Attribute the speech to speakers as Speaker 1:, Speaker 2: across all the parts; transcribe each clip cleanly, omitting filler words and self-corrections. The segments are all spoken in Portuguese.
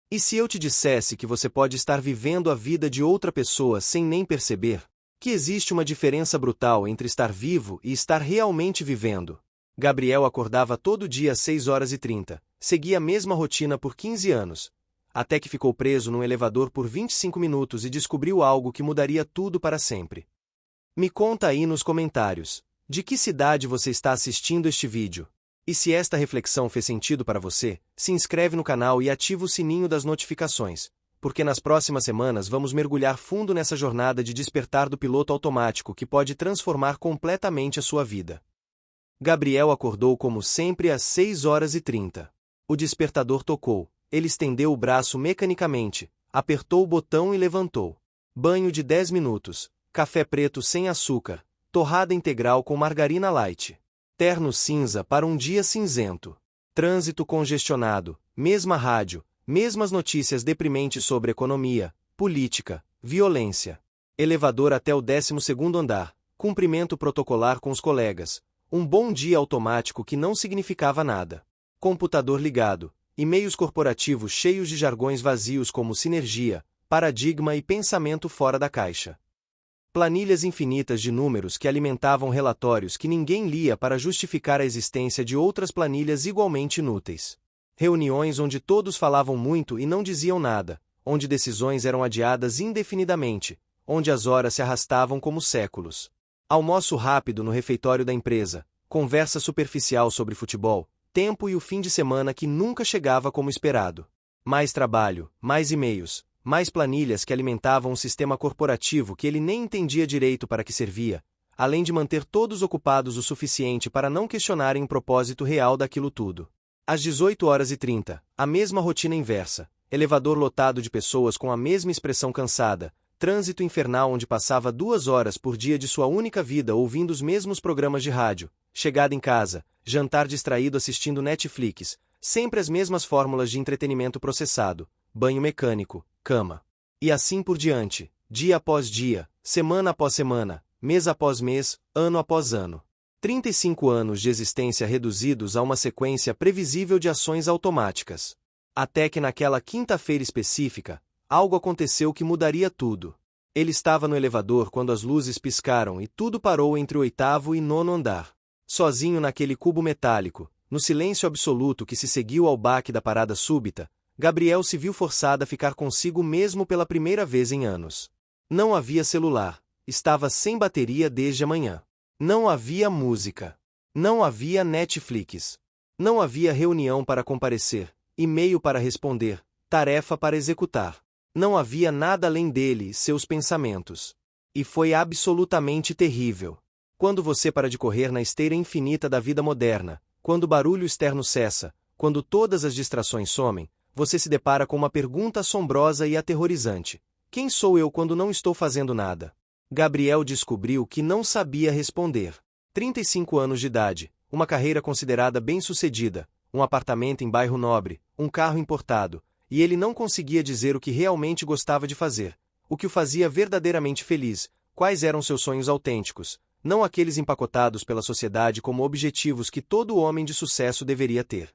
Speaker 1: E se eu te dissesse que você pode estar vivendo a vida de outra pessoa sem nem perceber? Que existe uma diferença brutal entre estar vivo e estar realmente vivendo. Gabriel acordava todo dia às 6h30, seguia a mesma rotina por 15 anos, até que ficou preso num elevador por 25 minutos e descobriu algo que mudaria tudo para sempre. Me conta aí nos comentários, de que cidade você está assistindo este vídeo? E se esta reflexão fez sentido para você, se inscreve no canal e ativa o sininho das notificações, porque nas próximas semanas vamos mergulhar fundo nessa jornada de despertar do piloto automático que pode transformar completamente a sua vida. Gabriel acordou como sempre às 6h30. O despertador tocou, ele estendeu o braço mecanicamente, apertou o botão e levantou. Banho de 10 minutos, café preto sem açúcar, torrada integral com margarina light. Terno cinza para um dia cinzento. Trânsito congestionado, mesma rádio, mesmas notícias deprimentes sobre economia, política, violência. Elevador até o 12º andar, cumprimento protocolar com os colegas. Um bom dia automático que não significava nada. Computador ligado, e-mails corporativos cheios de jargões vazios como sinergia, paradigma e pensamento fora da caixa. Planilhas infinitas de números que alimentavam relatórios que ninguém lia para justificar a existência de outras planilhas igualmente inúteis. Reuniões onde todos falavam muito e não diziam nada, onde decisões eram adiadas indefinidamente, onde as horas se arrastavam como séculos. Almoço rápido no refeitório da empresa, conversa superficial sobre futebol, tempo e o fim de semana que nunca chegava como esperado. Mais trabalho, mais e-mails, mais planilhas que alimentavam um sistema corporativo que ele nem entendia direito para que servia, além de manter todos ocupados o suficiente para não questionarem o propósito real daquilo tudo. Às 18h30, a mesma rotina inversa, elevador lotado de pessoas com a mesma expressão cansada, trânsito infernal onde passava 2 horas por dia de sua única vida ouvindo os mesmos programas de rádio, chegada em casa, jantar distraído assistindo Netflix, sempre as mesmas fórmulas de entretenimento processado, banho mecânico, cama. E assim por diante, dia após dia, semana após semana, mês após mês, ano após ano. 35 anos de existência reduzidos a uma sequência previsível de ações automáticas. Até que naquela quinta-feira específica, algo aconteceu que mudaria tudo. Ele estava no elevador quando as luzes piscaram e tudo parou entre o 8º e 9º andar. Sozinho naquele cubo metálico, no silêncio absoluto que se seguiu ao baque da parada súbita, Gabriel se viu forçado a ficar consigo mesmo pela primeira vez em anos. Não havia celular, estava sem bateria desde a manhã. Não havia música. Não havia Netflix. Não havia reunião para comparecer, e-mail para responder, tarefa para executar. Não havia nada além dele e seus pensamentos. E foi absolutamente terrível. Quando você para de correr na esteira infinita da vida moderna, quando o barulho externo cessa, quando todas as distrações somem, você se depara com uma pergunta assombrosa e aterrorizante. Quem sou eu quando não estou fazendo nada? Gabriel descobriu que não sabia responder. 35 anos de idade, uma carreira considerada bem-sucedida, um apartamento em bairro nobre, um carro importado, e ele não conseguia dizer o que realmente gostava de fazer, o que o fazia verdadeiramente feliz, quais eram seus sonhos autênticos, não aqueles empacotados pela sociedade como objetivos que todo homem de sucesso deveria ter.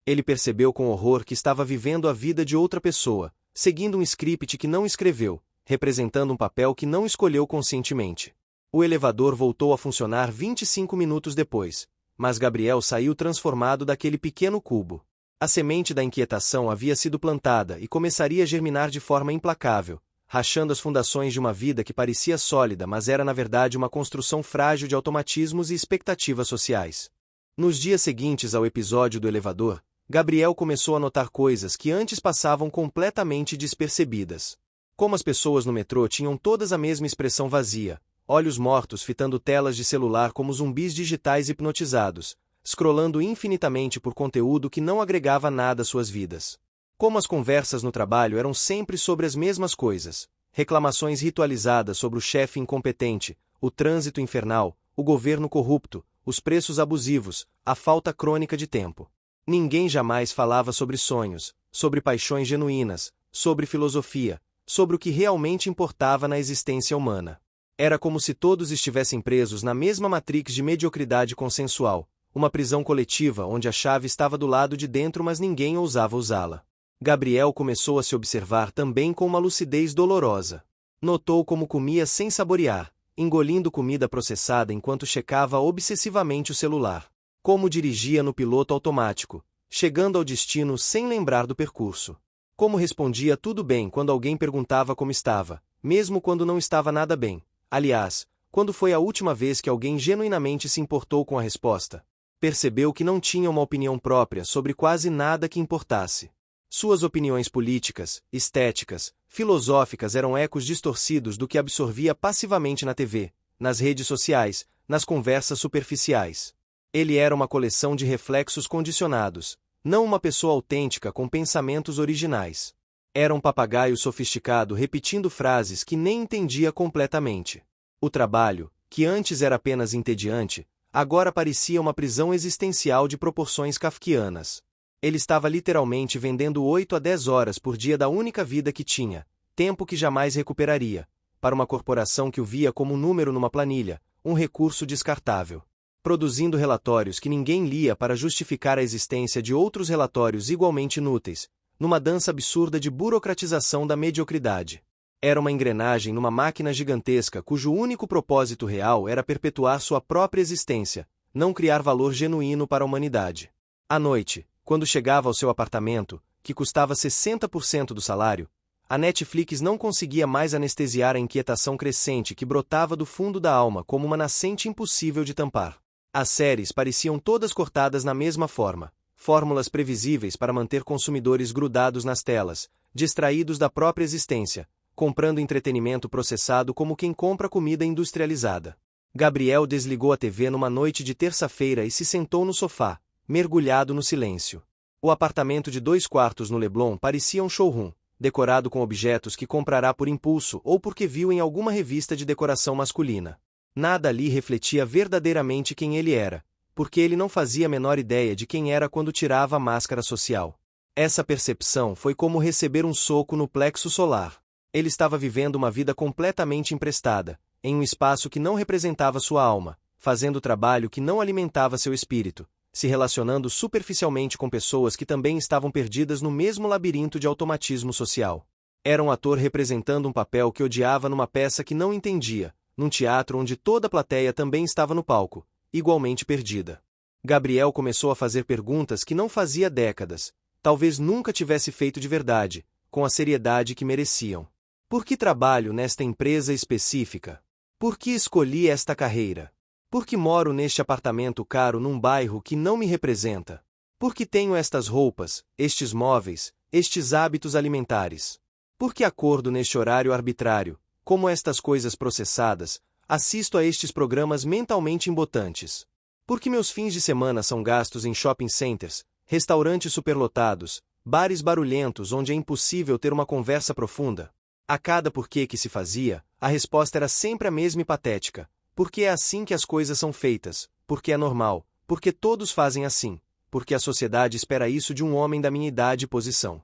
Speaker 1: Ele percebeu com horror que estava vivendo a vida de outra pessoa, seguindo um script que não escreveu, representando um papel que não escolheu conscientemente. O elevador voltou a funcionar 25 minutos depois, mas Gabriel saiu transformado daquele pequeno cubo. A semente da inquietação havia sido plantada e começaria a germinar de forma implacável, rachando as fundações de uma vida que parecia sólida, mas era na verdade uma construção frágil de automatismos e expectativas sociais. Nos dias seguintes ao episódio do elevador, Gabriel começou a notar coisas que antes passavam completamente despercebidas. Como as pessoas no metrô tinham todas a mesma expressão vazia, olhos mortos fitando telas de celular como zumbis digitais hipnotizados, scrollando infinitamente por conteúdo que não agregava nada às suas vidas. Como as conversas no trabalho eram sempre sobre as mesmas coisas, reclamações ritualizadas sobre o chefe incompetente, o trânsito infernal, o governo corrupto, os preços abusivos, a falta crônica de tempo. Ninguém jamais falava sobre sonhos, sobre paixões genuínas, sobre filosofia, sobre o que realmente importava na existência humana. Era como se todos estivessem presos na mesma matrix de mediocridade consensual, uma prisão coletiva onde a chave estava do lado de dentro mas ninguém ousava usá-la. Gabriel começou a se observar também com uma lucidez dolorosa. Notou como comia sem saborear, engolindo comida processada enquanto checava obsessivamente o celular. Como dirigia no piloto automático, chegando ao destino sem lembrar do percurso. Como respondia tudo bem quando alguém perguntava como estava, mesmo quando não estava nada bem. Aliás, quando foi a última vez que alguém genuinamente se importou com a resposta? Percebeu que não tinha uma opinião própria sobre quase nada que importasse. Suas opiniões políticas, estéticas, filosóficas eram ecos distorcidos do que absorvia passivamente na TV, nas redes sociais, nas conversas superficiais. Ele era uma coleção de reflexos condicionados, não uma pessoa autêntica com pensamentos originais. Era um papagaio sofisticado repetindo frases que nem entendia completamente. O trabalho, que antes era apenas entediante, agora parecia uma prisão existencial de proporções kafkianas. Ele estava literalmente vendendo 8 a 10 horas por dia da única vida que tinha, tempo que jamais recuperaria, para uma corporação que o via como um número numa planilha, um recurso descartável. Produzindo relatórios que ninguém lia para justificar a existência de outros relatórios igualmente inúteis, numa dança absurda de burocratização da mediocridade. Era uma engrenagem numa máquina gigantesca cujo único propósito real era perpetuar sua própria existência, não criar valor genuíno para a humanidade. À noite, quando chegava ao seu apartamento, que custava 60% do salário, a Netflix não conseguia mais anestesiar a inquietação crescente que brotava do fundo da alma como uma nascente impossível de tampar. As séries pareciam todas cortadas na mesma forma, fórmulas previsíveis para manter consumidores grudados nas telas, distraídos da própria existência, comprando entretenimento processado como quem compra comida industrializada. Gabriel desligou a TV numa noite de terça-feira e se sentou no sofá, mergulhado no silêncio. O apartamento de 2 quartos no Leblon parecia um showroom, decorado com objetos que comprará por impulso ou porque viu em alguma revista de decoração masculina. Nada ali refletia verdadeiramente quem ele era, porque ele não fazia a menor ideia de quem era quando tirava a máscara social. Essa percepção foi como receber um soco no plexo solar. Ele estava vivendo uma vida completamente emprestada, em um espaço que não representava sua alma, fazendo trabalho que não alimentava seu espírito, se relacionando superficialmente com pessoas que também estavam perdidas no mesmo labirinto de automatismo social. Era um ator representando um papel que odiava numa peça que não entendia, num teatro onde toda a plateia também estava no palco, igualmente perdida. Gabriel começou a fazer perguntas que não fazia há décadas, talvez nunca tivesse feito de verdade, com a seriedade que mereciam. Por que trabalho nesta empresa específica? Por que escolhi esta carreira? Por que moro neste apartamento caro num bairro que não me representa? Por que tenho estas roupas, estes móveis, estes hábitos alimentares? Por que acordo neste horário arbitrário, como estas coisas processadas, assisto a estes programas mentalmente embotantes? Por que meus fins de semana são gastos em shopping centers, restaurantes superlotados, bares barulhentos onde é impossível ter uma conversa profunda? A cada porquê que se fazia, a resposta era sempre a mesma e patética. Porque é assim que as coisas são feitas, porque é normal, porque todos fazem assim, porque a sociedade espera isso de um homem da minha idade e posição.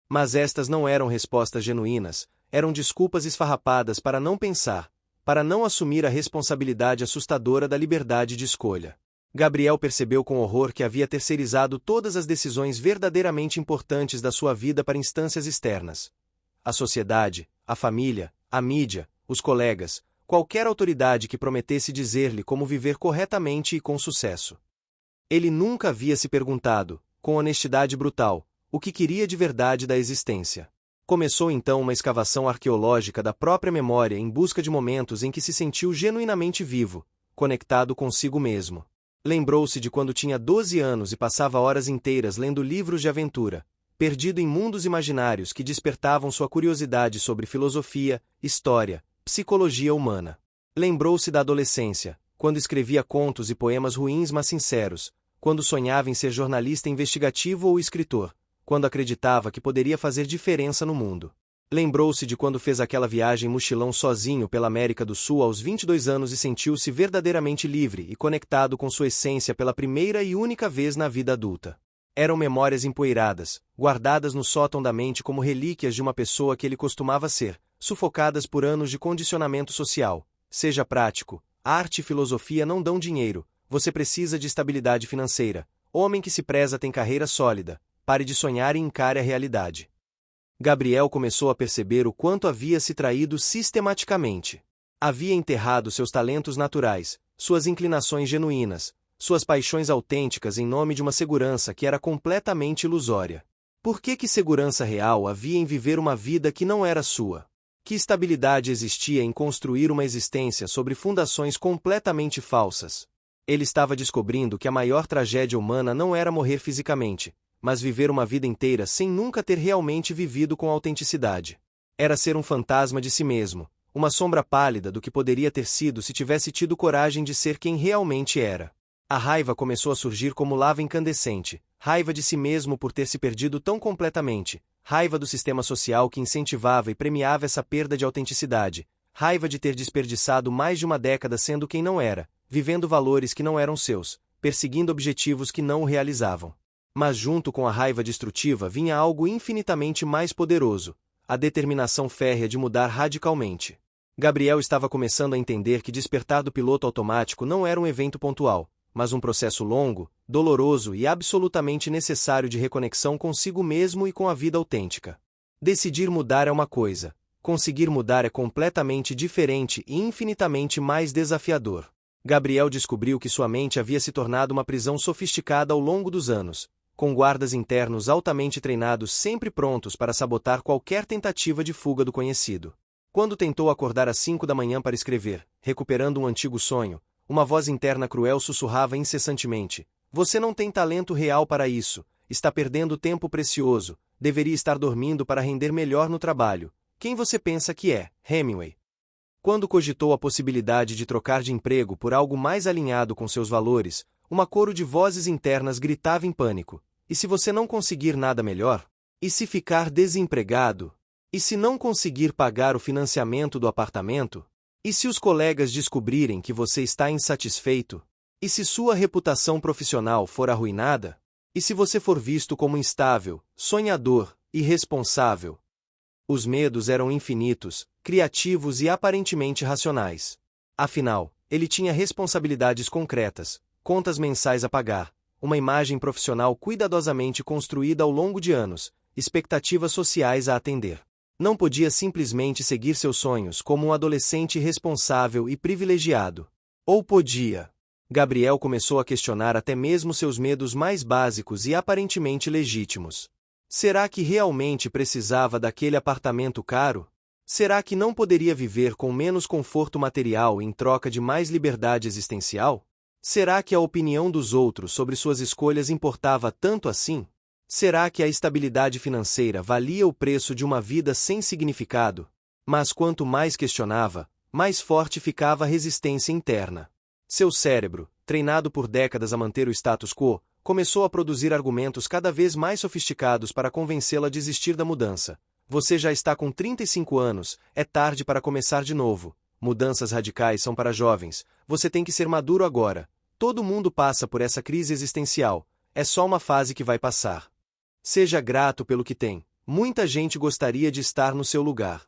Speaker 1: Mas estas não eram respostas genuínas, eram desculpas esfarrapadas para não pensar, para não assumir a responsabilidade assustadora da liberdade de escolha. Gabriel percebeu com horror que havia terceirizado todas as decisões verdadeiramente importantes da sua vida para instâncias externas. A sociedade, a família, a mídia, os colegas, qualquer autoridade que prometesse dizer-lhe como viver corretamente e com sucesso. Ele nunca havia se perguntado, com honestidade brutal, o que queria de verdade da existência. Começou então uma escavação arqueológica da própria memória em busca de momentos em que se sentiu genuinamente vivo, conectado consigo mesmo. Lembrou-se de quando tinha 12 anos e passava horas inteiras lendo livros de aventura, perdido em mundos imaginários que despertavam sua curiosidade sobre filosofia, história, psicologia humana. Lembrou-se da adolescência, quando escrevia contos e poemas ruins mas sinceros, quando sonhava em ser jornalista investigativo ou escritor, quando acreditava que poderia fazer diferença no mundo. Lembrou-se de quando fez aquela viagem mochilão sozinho pela América do Sul aos 22 anos e sentiu-se verdadeiramente livre e conectado com sua essência pela primeira e única vez na vida adulta. Eram memórias empoeiradas, guardadas no sótão da mente como relíquias de uma pessoa que ele costumava ser, sufocadas por anos de condicionamento social. Seja prático, arte e filosofia não dão dinheiro, você precisa de estabilidade financeira. Homem que se preza tem carreira sólida, pare de sonhar e encare a realidade. Gabriel começou a perceber o quanto havia se traído sistematicamente. Havia enterrado seus talentos naturais, suas inclinações genuínas, suas paixões autênticas em nome de uma segurança que era completamente ilusória. Por que segurança real havia em viver uma vida que não era sua? Que estabilidade existia em construir uma existência sobre fundações completamente falsas? Ele estava descobrindo que a maior tragédia humana não era morrer fisicamente, mas viver uma vida inteira sem nunca ter realmente vivido com autenticidade. Era ser um fantasma de si mesmo, uma sombra pálida do que poderia ter sido se tivesse tido coragem de ser quem realmente era. A raiva começou a surgir como lava incandescente, raiva de si mesmo por ter se perdido tão completamente, raiva do sistema social que incentivava e premiava essa perda de autenticidade, raiva de ter desperdiçado mais de uma década sendo quem não era, vivendo valores que não eram seus, perseguindo objetivos que não o realizavam. Mas junto com a raiva destrutiva vinha algo infinitamente mais poderoso, a determinação férrea de mudar radicalmente. Gabriel estava começando a entender que despertar do piloto automático não era um evento pontual, mas um processo longo, doloroso e absolutamente necessário de reconexão consigo mesmo e com a vida autêntica. Decidir mudar é uma coisa, conseguir mudar é completamente diferente e infinitamente mais desafiador. Gabriel descobriu que sua mente havia se tornado uma prisão sofisticada ao longo dos anos, com guardas internos altamente treinados sempre prontos para sabotar qualquer tentativa de fuga do conhecido. Quando tentou acordar às 5 da manhã para escrever, recuperando um antigo sonho, uma voz interna cruel sussurrava incessantemente: "Você não tem talento real para isso, está perdendo tempo precioso, deveria estar dormindo para render melhor no trabalho. Quem você pensa que é, Hemingway?" Quando cogitou a possibilidade de trocar de emprego por algo mais alinhado com seus valores, uma coro de vozes internas gritava em pânico: "E se você não conseguir nada melhor? E se ficar desempregado? E se não conseguir pagar o financiamento do apartamento? E se os colegas descobrirem que você está insatisfeito? E se sua reputação profissional for arruinada? E se você for visto como instável, sonhador, irresponsável?" Os medos eram infinitos, criativos e aparentemente racionais. Afinal, ele tinha responsabilidades concretas, contas mensais a pagar, uma imagem profissional cuidadosamente construída ao longo de anos, expectativas sociais a atender. Não podia simplesmente seguir seus sonhos como um adolescente responsável e privilegiado. Ou podia? Gabriel começou a questionar até mesmo seus medos mais básicos e aparentemente legítimos. Será que realmente precisava daquele apartamento caro? Será que não poderia viver com menos conforto material em troca de mais liberdade existencial? Será que a opinião dos outros sobre suas escolhas importava tanto assim? Será que a estabilidade financeira valia o preço de uma vida sem significado? Mas quanto mais questionava, mais forte ficava a resistência interna. Seu cérebro, treinado por décadas a manter o status quo, começou a produzir argumentos cada vez mais sofisticados para convencê-la a desistir da mudança. Você já está com 35 anos, é tarde para começar de novo. Mudanças radicais são para jovens, você tem que ser maduro agora. Todo mundo passa por essa crise existencial, é só uma fase que vai passar. Seja grato pelo que tem, muita gente gostaria de estar no seu lugar.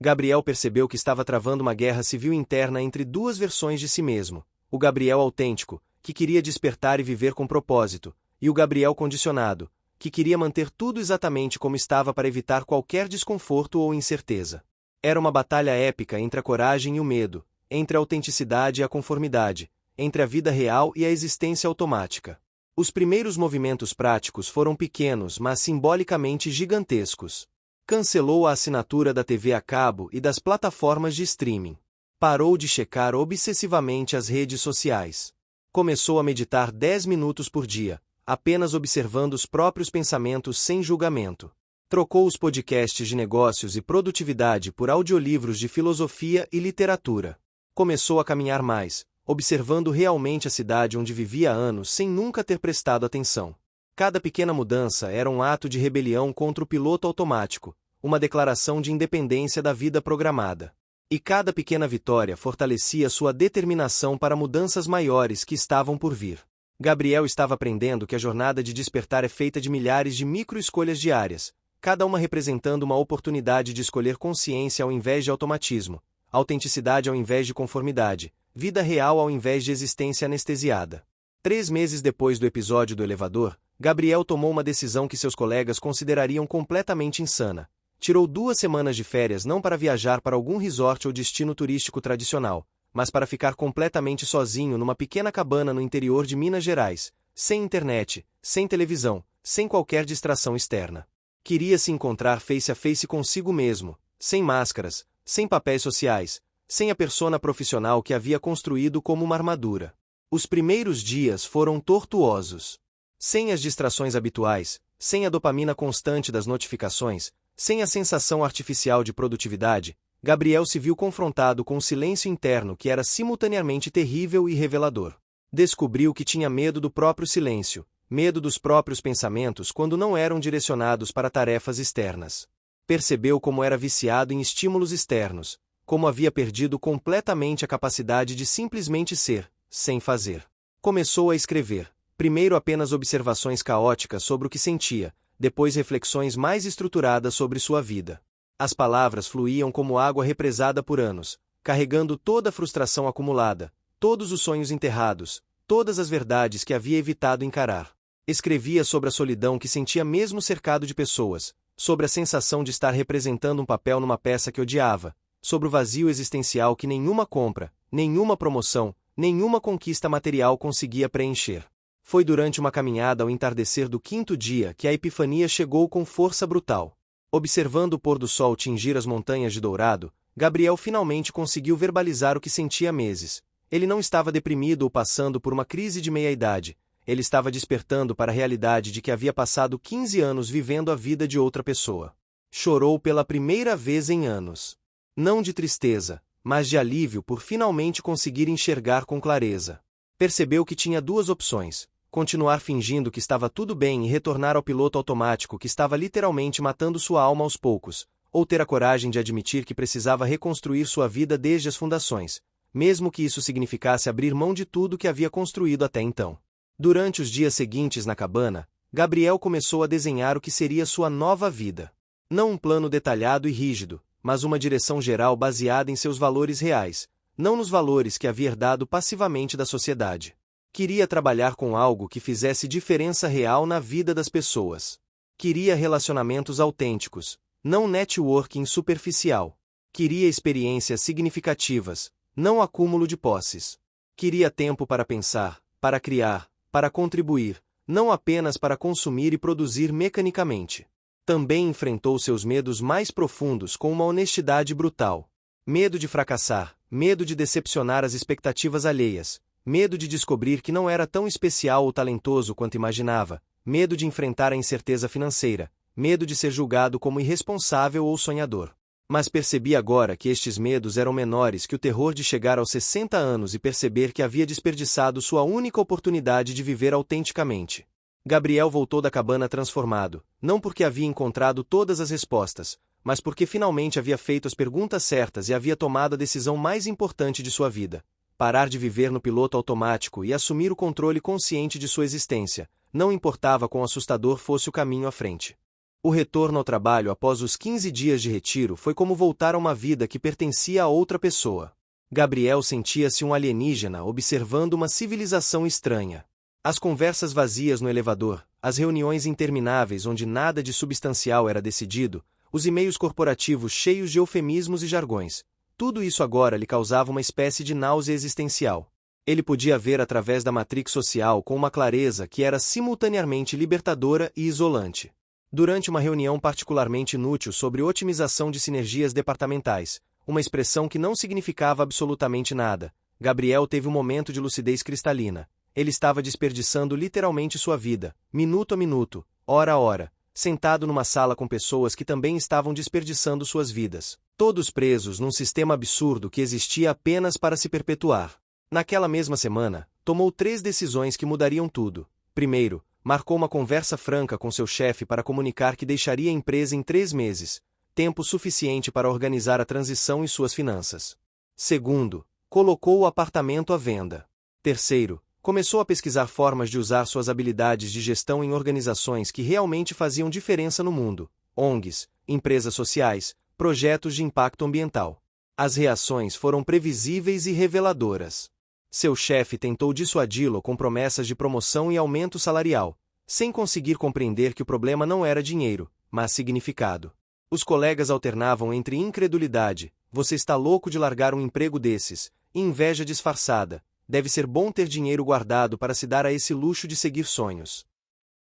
Speaker 1: Gabriel percebeu que estava travando uma guerra civil interna entre duas versões de si mesmo, o Gabriel autêntico, que queria despertar e viver com propósito, e o Gabriel condicionado, que queria manter tudo exatamente como estava para evitar qualquer desconforto ou incerteza. Era uma batalha épica entre a coragem e o medo, entre a autenticidade e a conformidade, entre a vida real e a existência automática. Os primeiros movimentos práticos foram pequenos, mas simbolicamente gigantescos. Cancelou a assinatura da TV a cabo e das plataformas de streaming. Parou de checar obsessivamente as redes sociais. Começou a meditar 10 minutos por dia, apenas observando os próprios pensamentos sem julgamento. Trocou os podcasts de negócios e produtividade por audiolivros de filosofia e literatura. Começou a caminhar mais, observando realmente a cidade onde vivia há anos sem nunca ter prestado atenção. Cada pequena mudança era um ato de rebelião contra o piloto automático, uma declaração de independência da vida programada. E cada pequena vitória fortalecia sua determinação para mudanças maiores que estavam por vir. Gabriel estava aprendendo que a jornada de despertar é feita de milhares de micro-escolhas diárias, cada uma representando uma oportunidade de escolher consciência ao invés de automatismo, autenticidade ao invés de conformidade, vida real ao invés de existência anestesiada. 3 meses depois do episódio do elevador, Gabriel tomou uma decisão que seus colegas considerariam completamente insana. Tirou 2 semanas de férias não para viajar para algum resort ou destino turístico tradicional, mas para ficar completamente sozinho numa pequena cabana no interior de Minas Gerais, sem internet, sem televisão, sem qualquer distração externa. Queria se encontrar face a face consigo mesmo, sem máscaras, sem papéis sociais, sem a persona profissional que havia construído como uma armadura. Os primeiros dias foram tortuosos. Sem as distrações habituais, sem a dopamina constante das notificações, sem a sensação artificial de produtividade, Gabriel se viu confrontado com um silêncio interno que era simultaneamente terrível e revelador. Descobriu que tinha medo do próprio silêncio, medo dos próprios pensamentos quando não eram direcionados para tarefas externas. Percebeu como era viciado em estímulos externos, como havia perdido completamente a capacidade de simplesmente ser, sem fazer. Começou a escrever, primeiro apenas observações caóticas sobre o que sentia, depois reflexões mais estruturadas sobre sua vida. As palavras fluíam como água represada por anos, carregando toda a frustração acumulada, todos os sonhos enterrados, todas as verdades que havia evitado encarar. Escrevia sobre a solidão que sentia mesmo cercado de pessoas, sobre a sensação de estar representando um papel numa peça que odiava, sobre o vazio existencial que nenhuma compra, nenhuma promoção, nenhuma conquista material conseguia preencher. Foi durante uma caminhada ao entardecer do 5º dia que a epifania chegou com força brutal. Observando o pôr do sol tingir as montanhas de Dourado, Gabriel finalmente conseguiu verbalizar o que sentia há meses. Ele não estava deprimido ou passando por uma crise de meia-idade. Ele estava despertando para a realidade de que havia passado 15 anos vivendo a vida de outra pessoa. Chorou pela primeira vez em anos. Não de tristeza, mas de alívio por finalmente conseguir enxergar com clareza. Percebeu que tinha 2 opções: continuar fingindo que estava tudo bem e retornar ao piloto automático que estava literalmente matando sua alma aos poucos, ou ter a coragem de admitir que precisava reconstruir sua vida desde as fundações, mesmo que isso significasse abrir mão de tudo que havia construído até então. Durante os dias seguintes na cabana, Gabriel começou a desenhar o que seria sua nova vida. Não um plano detalhado e rígido, mas uma direção geral baseada em seus valores reais, não nos valores que havia herdado passivamente da sociedade. Queria trabalhar com algo que fizesse diferença real na vida das pessoas. Queria relacionamentos autênticos, não networking superficial. Queria experiências significativas, não acúmulo de posses. Queria tempo para pensar, para criar, para contribuir, não apenas para consumir e produzir mecanicamente. Também enfrentou seus medos mais profundos com uma honestidade brutal. Medo de fracassar, medo de decepcionar as expectativas alheias, medo de descobrir que não era tão especial ou talentoso quanto imaginava, medo de enfrentar a incerteza financeira, medo de ser julgado como irresponsável ou sonhador. Mas percebi agora que estes medos eram menores que o terror de chegar aos 60 anos e perceber que havia desperdiçado sua única oportunidade de viver autenticamente. Gabriel voltou da cabana transformado, não porque havia encontrado todas as respostas, mas porque finalmente havia feito as perguntas certas e havia tomado a decisão mais importante de sua vida: parar de viver no piloto automático e assumir o controle consciente de sua existência, não importava quão assustador fosse o caminho à frente. O retorno ao trabalho após os 15 dias de retiro foi como voltar a uma vida que pertencia a outra pessoa. Gabriel sentia-se um alienígena observando uma civilização estranha. As conversas vazias no elevador, as reuniões intermináveis onde nada de substancial era decidido, os e-mails corporativos cheios de eufemismos e jargões, tudo isso agora lhe causava uma espécie de náusea existencial. Ele podia ver através da matrix social com uma clareza que era simultaneamente libertadora e isolante. Durante uma reunião particularmente inútil sobre otimização de sinergias departamentais, uma expressão que não significava absolutamente nada, Gabriel teve um momento de lucidez cristalina. Ele estava desperdiçando literalmente sua vida, minuto a minuto, hora a hora, sentado numa sala com pessoas que também estavam desperdiçando suas vidas, todos presos num sistema absurdo que existia apenas para se perpetuar. Naquela mesma semana, tomou 3 decisões que mudariam tudo. Primeiro, marcou uma conversa franca com seu chefe para comunicar que deixaria a empresa em 3 meses, tempo suficiente para organizar a transição e suas finanças. Segundo, colocou o apartamento à venda. Terceiro, começou a pesquisar formas de usar suas habilidades de gestão em organizações que realmente faziam diferença no mundo: ONGs, empresas sociais, projetos de impacto ambiental. As reações foram previsíveis e reveladoras. Seu chefe tentou dissuadi-lo com promessas de promoção e aumento salarial. sem conseguir compreender que o problema não era dinheiro, mas significado. Os colegas alternavam entre incredulidade, você está louco de largar um emprego desses, e inveja disfarçada, deve ser bom ter dinheiro guardado para se dar a esse luxo de seguir sonhos.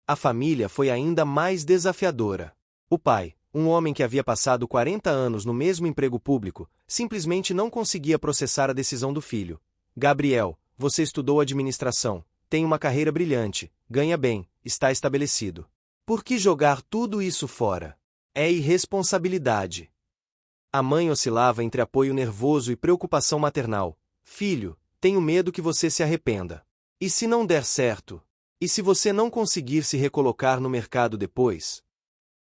Speaker 1: A família foi ainda mais desafiadora. O pai, um homem que havia passado 40 anos no mesmo emprego público, simplesmente não conseguia processar a decisão do filho. Gabriel, você estudou administração, tem uma carreira brilhante, ganha bem, está estabelecido. Por que jogar tudo isso fora? É irresponsabilidade. A mãe oscilava entre apoio nervoso e preocupação maternal. Filho, tenho medo que você se arrependa. E se não der certo? E se você não conseguir se recolocar no mercado depois?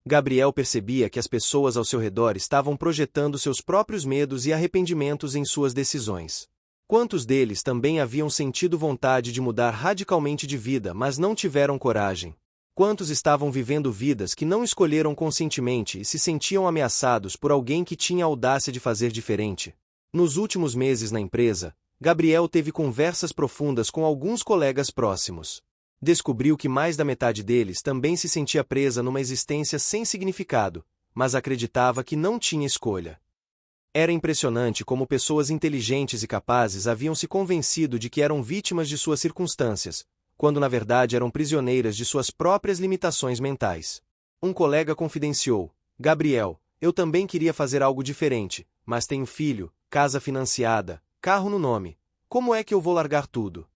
Speaker 1: Gabriel percebia que as pessoas ao seu redor estavam projetando seus próprios medos e arrependimentos em suas decisões. Quantos deles também haviam sentido vontade de mudar radicalmente de vida, mas não tiveram coragem? Quantos estavam vivendo vidas que não escolheram conscientemente e se sentiam ameaçados por alguém que tinha a audácia de fazer diferente? Nos últimos meses na empresa, Gabriel teve conversas profundas com alguns colegas próximos. Descobriu que mais da metade deles também se sentia presa numa existência sem significado, mas acreditava que não tinha escolha. Era impressionante como pessoas inteligentes e capazes haviam se convencido de que eram vítimas de suas circunstâncias, quando na verdade eram prisioneiras de suas próprias limitações mentais. Um colega confidenciou: Gabriel, eu também queria fazer algo diferente, mas tenho filho, casa financiada, carro no nome. Como é que eu vou largar tudo?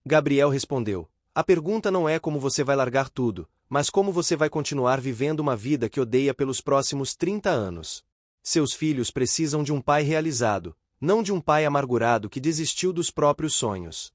Speaker 1: Gabriel respondeu: a pergunta não é como você vai largar tudo, mas como você vai continuar vivendo uma vida que odeia pelos próximos 30 anos. Seus filhos precisam de um pai realizado, não de um pai amargurado que desistiu dos próprios sonhos.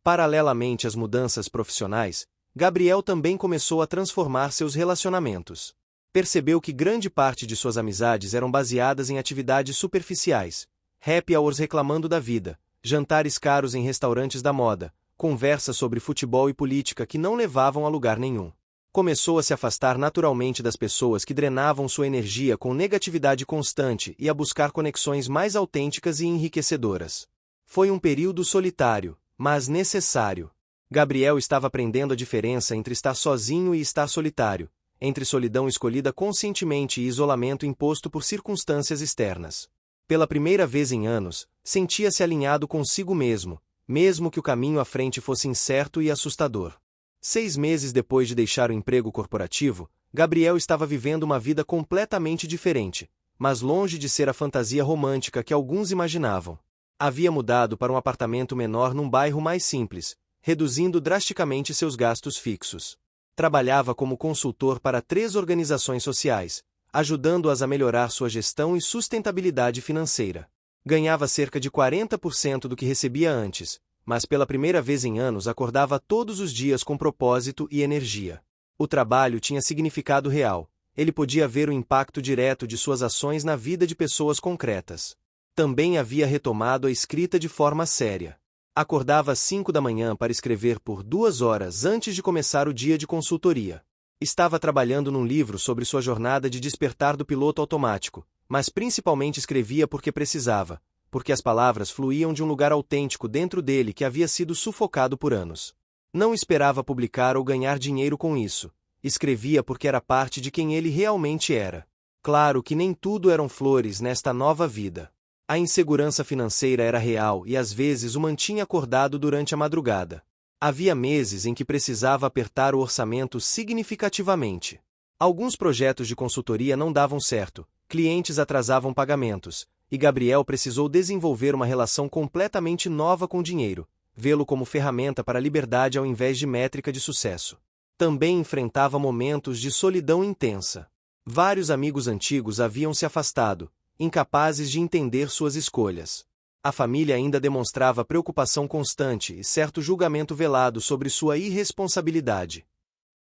Speaker 1: Paralelamente às mudanças profissionais, Gabriel também começou a transformar seus relacionamentos. Percebeu que grande parte de suas amizades eram baseadas em atividades superficiais, happy hours reclamando da vida, jantares caros em restaurantes da moda, conversas sobre futebol e política que não levavam a lugar nenhum. Começou a se afastar naturalmente das pessoas que drenavam sua energia com negatividade constante e a buscar conexões mais autênticas e enriquecedoras. Foi um período solitário, mas necessário. Gabriel estava aprendendo a diferença entre estar sozinho e estar solitário, entre solidão escolhida conscientemente e isolamento imposto por circunstâncias externas. Pela primeira vez em anos, sentia-se alinhado consigo mesmo, mesmo que o caminho à frente fosse incerto e assustador. 6 meses depois de deixar o emprego corporativo, Gabriel estava vivendo uma vida completamente diferente, mas longe de ser a fantasia romântica que alguns imaginavam. Havia mudado para um apartamento menor num bairro mais simples, reduzindo drasticamente seus gastos fixos. Trabalhava como consultor para 3 organizações sociais, ajudando-as a melhorar sua gestão e sustentabilidade financeira. Ganhava cerca de 40% do que recebia antes, mas pela primeira vez em anos acordava todos os dias com propósito e energia. O trabalho tinha significado real, ele podia ver o impacto direto de suas ações na vida de pessoas concretas. Também havia retomado a escrita de forma séria. Acordava às 5 da manhã para escrever por 2 horas antes de começar o dia de consultoria. Estava trabalhando num livro sobre sua jornada de despertar do piloto automático, mas principalmente escrevia porque precisava, porque as palavras fluíam de um lugar autêntico dentro dele que havia sido sufocado por anos. Não esperava publicar ou ganhar dinheiro com isso. Escrevia porque era parte de quem ele realmente era. Claro que nem tudo eram flores nesta nova vida. A insegurança financeira era real e às vezes o mantinha acordado durante a madrugada. Havia meses em que precisava apertar o orçamento significativamente. Alguns projetos de consultoria não davam certo, clientes atrasavam pagamentos, e Gabriel precisou desenvolver uma relação completamente nova com o dinheiro, vê-lo como ferramenta para a liberdade ao invés de métrica de sucesso. Também enfrentava momentos de solidão intensa. Vários amigos antigos haviam se afastado, incapazes de entender suas escolhas. A família ainda demonstrava preocupação constante e certo julgamento velado sobre sua irresponsabilidade.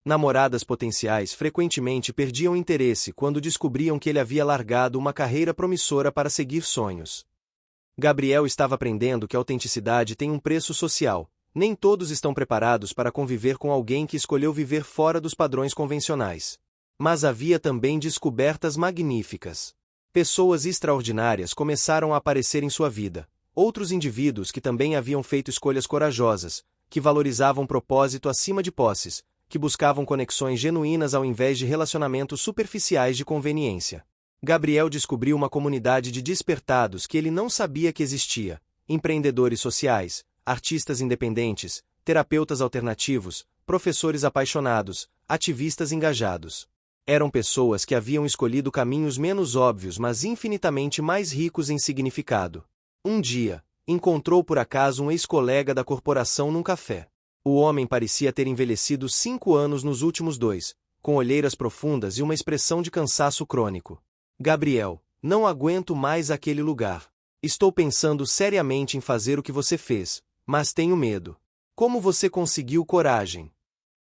Speaker 1: Namoradas potenciais frequentemente perdiam interesse quando descobriam que ele havia largado uma carreira promissora para seguir sonhos. Gabriel estava aprendendo que a autenticidade tem um preço social. Nem todos estão preparados para conviver com alguém que escolheu viver fora dos padrões convencionais. Mas havia também descobertas magníficas. Pessoas extraordinárias começaram a aparecer em sua vida, outros indivíduos que também haviam feito escolhas corajosas, que valorizavam propósito acima de posses, que buscavam conexões genuínas ao invés de relacionamentos superficiais de conveniência. Gabriel descobriu uma comunidade de despertados que ele não sabia que existia: empreendedores sociais, artistas independentes, terapeutas alternativos, professores apaixonados, ativistas engajados. Eram pessoas que haviam escolhido caminhos menos óbvios, mas infinitamente mais ricos em significado. Um dia, encontrou por acaso um ex-colega da corporação num café. O homem parecia ter envelhecido 5 anos nos últimos 2, com olheiras profundas e uma expressão de cansaço crônico. Gabriel, não aguento mais aquele lugar. Estou pensando seriamente em fazer o que você fez, mas tenho medo. Como você conseguiu coragem?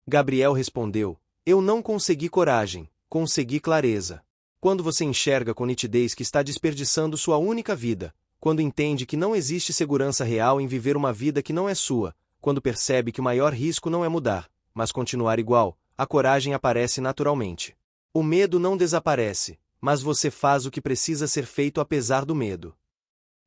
Speaker 1: Gabriel respondeu: eu não consegui coragem, consegui clareza. Quando você enxerga com nitidez que está desperdiçando sua única vida, quando entende que não existe segurança real em viver uma vida que não é sua, quando percebe que o maior risco não é mudar, mas continuar igual, a coragem aparece naturalmente. O medo não desaparece, mas você faz o que precisa ser feito apesar do medo.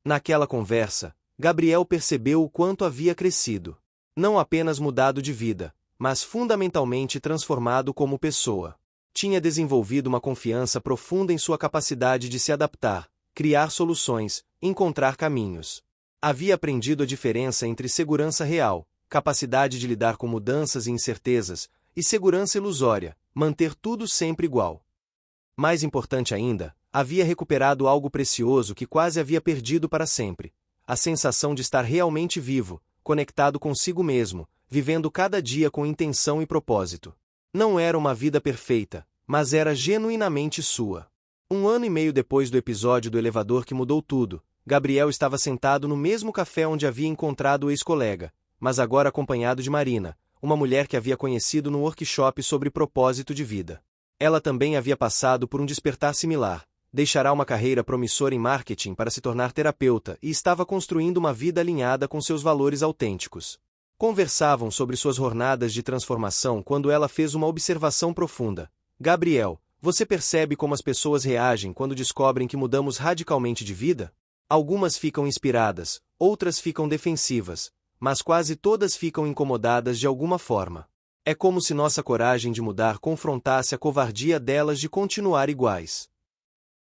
Speaker 1: Naquela conversa, Gabriel percebeu o quanto havia crescido. Não apenas mudado de vida, mas fundamentalmente transformado como pessoa. Tinha desenvolvido uma confiança profunda em sua capacidade de se adaptar, criar soluções, encontrar caminhos. Havia aprendido a diferença entre segurança real, capacidade de lidar com mudanças e incertezas, e segurança ilusória, manter tudo sempre igual. Mais importante ainda, havia recuperado algo precioso que quase havia perdido para sempre: a sensação de estar realmente vivo, conectado consigo mesmo, vivendo cada dia com intenção e propósito. Não era uma vida perfeita, mas era genuinamente sua. 1 ano e meio depois do episódio do elevador que mudou tudo, Gabriel estava sentado no mesmo café onde havia encontrado o ex-colega, mas agora acompanhado de Marina, uma mulher que havia conhecido num workshop sobre propósito de vida. Ela também havia passado por um despertar similar, deixará uma carreira promissora em marketing para se tornar terapeuta e estava construindo uma vida alinhada com seus valores autênticos. Conversavam sobre suas jornadas de transformação quando ela fez uma observação profunda. Gabriel, você percebe como as pessoas reagem quando descobrem que mudamos radicalmente de vida? Algumas ficam inspiradas, outras ficam defensivas, mas quase todas ficam incomodadas de alguma forma. É como se nossa coragem de mudar confrontasse a covardia delas de continuar iguais.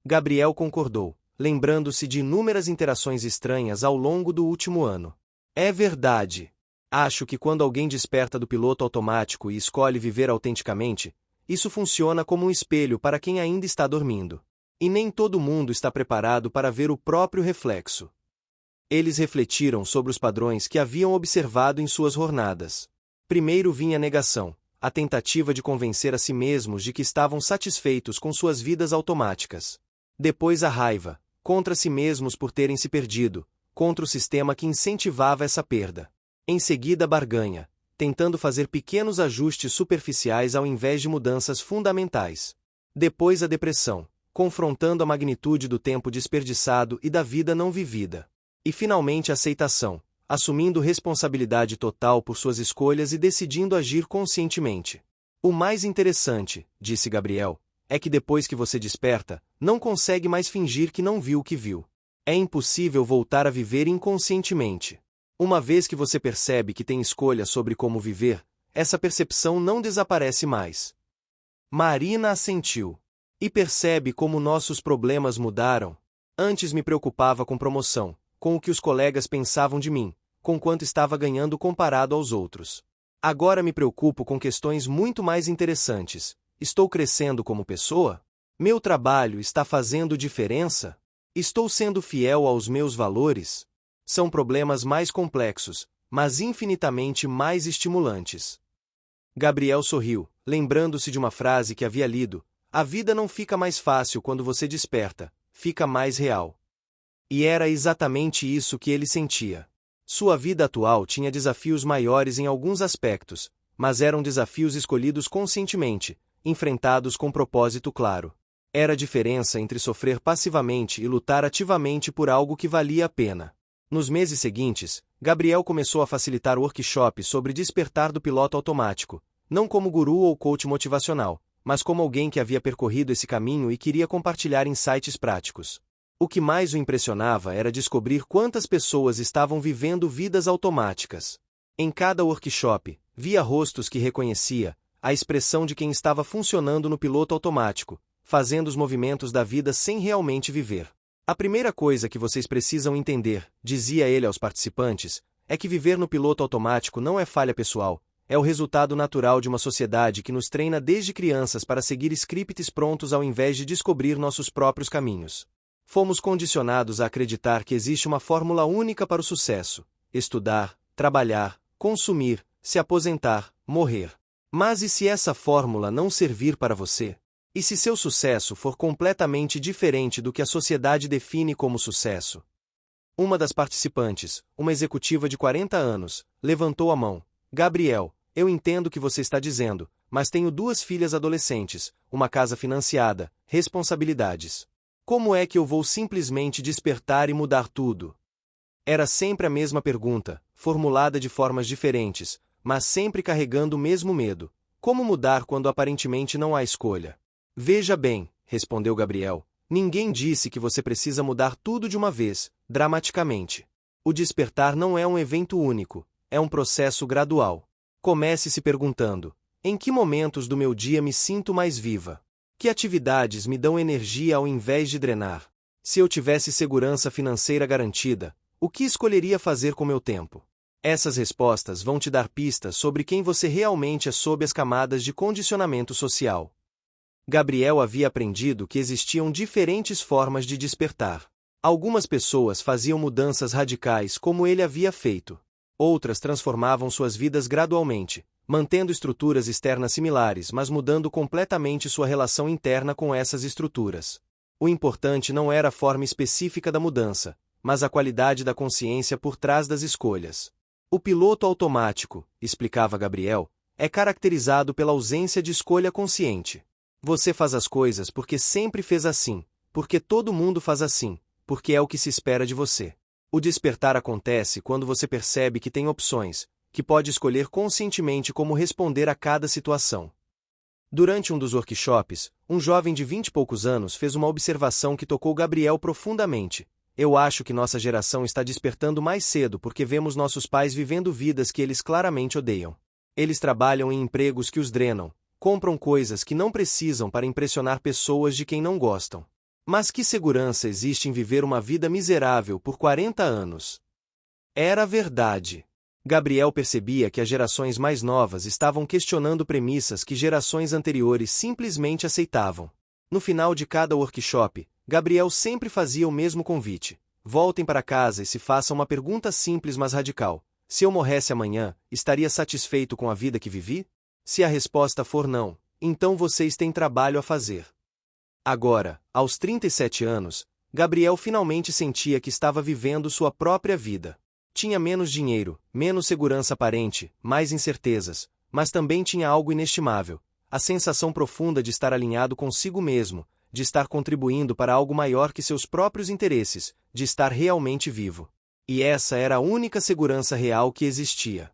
Speaker 1: Gabriel concordou, lembrando-se de inúmeras interações estranhas ao longo do último ano. É verdade. Acho que quando alguém desperta do piloto automático e escolhe viver autenticamente, isso funciona como um espelho para quem ainda está dormindo. E nem todo mundo está preparado para ver o próprio reflexo. Eles refletiram sobre os padrões que haviam observado em suas jornadas. Primeiro vinha a negação, a tentativa de convencer a si mesmos de que estavam satisfeitos com suas vidas automáticas. Depois a raiva, contra si mesmos por terem se perdido, contra o sistema que incentivava essa perda. Em seguida a barganha, tentando fazer pequenos ajustes superficiais ao invés de mudanças fundamentais. Depois a depressão, confrontando a magnitude do tempo desperdiçado e da vida não vivida. E finalmente a aceitação, assumindo responsabilidade total por suas escolhas e decidindo agir conscientemente. O mais interessante, disse Gabriel, é que depois que você desperta, não consegue mais fingir que não viu o que viu. É impossível voltar a viver inconscientemente. Uma vez que você percebe que tem escolha sobre como viver, essa percepção não desaparece mais. Marina assentiu. E percebe como nossos problemas mudaram? Antes me preocupava com promoção, com o que os colegas pensavam de mim, com quanto estava ganhando comparado aos outros. Agora me preocupo com questões muito mais interessantes. Estou crescendo como pessoa? Meu trabalho está fazendo diferença? Estou sendo fiel aos meus valores? São problemas mais complexos, mas infinitamente mais estimulantes. Gabriel sorriu, lembrando-se de uma frase que havia lido: a vida não fica mais fácil quando você desperta, fica mais real. E era exatamente isso que ele sentia. Sua vida atual tinha desafios maiores em alguns aspectos, mas eram desafios escolhidos conscientemente, enfrentados com propósito claro. Era a diferença entre sofrer passivamente e lutar ativamente por algo que valia a pena. Nos meses seguintes, Gabriel começou a facilitar workshops sobre despertar do piloto automático, não como guru ou coach motivacional, mas como alguém que havia percorrido esse caminho e queria compartilhar insights práticos. O que mais o impressionava era descobrir quantas pessoas estavam vivendo vidas automáticas. Em cada workshop, via rostos que reconhecia, a expressão de quem estava funcionando no piloto automático, fazendo os movimentos da vida sem realmente viver. A primeira coisa que vocês precisam entender, dizia ele aos participantes, é que viver no piloto automático não é falha pessoal, é o resultado natural de uma sociedade que nos treina desde crianças para seguir scripts prontos ao invés de descobrir nossos próprios caminhos. Fomos condicionados a acreditar que existe uma fórmula única para o sucesso: estudar, trabalhar, consumir, se aposentar, morrer. Mas e se essa fórmula não servir para você? E se seu sucesso for completamente diferente do que a sociedade define como sucesso? Uma das participantes, uma executiva de 40 anos, levantou a mão. Gabriel, eu entendo o que você está dizendo, mas tenho 2 filhas adolescentes, uma casa financiada, responsabilidades. Como é que eu vou simplesmente despertar e mudar tudo? Era sempre a mesma pergunta, formulada de formas diferentes, mas sempre carregando o mesmo medo. Como mudar quando aparentemente não há escolha? Veja bem, respondeu Gabriel, ninguém disse que você precisa mudar tudo de uma vez, dramaticamente. O despertar não é um evento único, é um processo gradual. Comece se perguntando: em que momentos do meu dia me sinto mais viva? Que atividades me dão energia ao invés de drenar? Se eu tivesse segurança financeira garantida, o que escolheria fazer com meu tempo? Essas respostas vão te dar pistas sobre quem você realmente é sob as camadas de condicionamento social. Gabriel havia aprendido que existiam diferentes formas de despertar. Algumas pessoas faziam mudanças radicais como ele havia feito. Outras transformavam suas vidas gradualmente, mantendo estruturas externas similares, mas mudando completamente sua relação interna com essas estruturas. O importante não era a forma específica da mudança, mas a qualidade da consciência por trás das escolhas. O piloto automático, explicava Gabriel, é caracterizado pela ausência de escolha consciente. Você faz as coisas porque sempre fez assim, porque todo mundo faz assim, porque é o que se espera de você. O despertar acontece quando você percebe que tem opções, que pode escolher conscientemente como responder a cada situação. Durante um dos workshops, um jovem de 20 e poucos anos fez uma observação que tocou Gabriel profundamente. Eu acho que nossa geração está despertando mais cedo porque vemos nossos pais vivendo vidas que eles claramente odeiam. Eles trabalham em empregos que os drenam, compram coisas que não precisam para impressionar pessoas de quem não gostam. Mas que segurança existe em viver uma vida miserável por 40 anos? Era verdade. Gabriel percebia que as gerações mais novas estavam questionando premissas que gerações anteriores simplesmente aceitavam. No final de cada workshop, Gabriel sempre fazia o mesmo convite. Voltem para casa e se façam uma pergunta simples mas radical. Se eu morresse amanhã, estaria satisfeito com a vida que vivi? Se a resposta for não, então vocês têm trabalho a fazer. Agora, aos 37 anos, Gabriel finalmente sentia que estava vivendo sua própria vida. Tinha menos dinheiro, menos segurança aparente, mais incertezas, mas também tinha algo inestimável: a sensação profunda de estar alinhado consigo mesmo, de estar contribuindo para algo maior que seus próprios interesses, de estar realmente vivo. E essa era a única segurança real que existia.